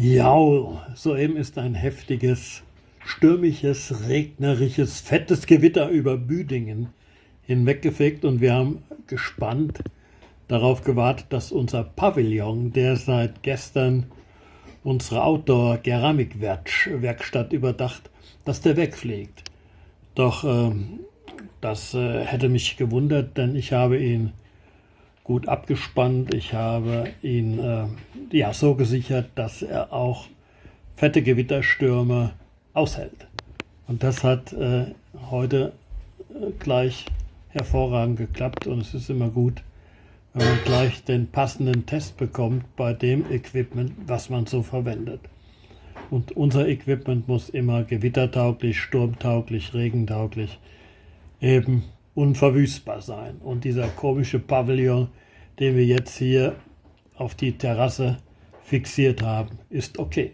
Ja, soeben ist ein heftiges, stürmisches, regnerisches, fettes Gewitter über Büdingen hinweggefegt und wir haben gespannt darauf gewartet, dass unser Pavillon, der seit gestern unsere Outdoor-Keramik-Werkstatt überdacht, dass der wegfliegt. Doch das hätte mich gewundert, denn ich habe ihn gut abgespannt. Ich habe ihn so gesichert, dass er auch fette Gewitterstürme aushält. Und das hat heute gleich hervorragend geklappt und es ist immer gut, wenn man gleich den passenden Test bekommt bei dem Equipment, was man so verwendet. Und unser Equipment muss immer gewittertauglich, sturmtauglich, regentauglich, eben unverwüstbar sein. Und dieser komische Pavillon, den wir jetzt hier auf die Terrasse fixiert haben, ist okay.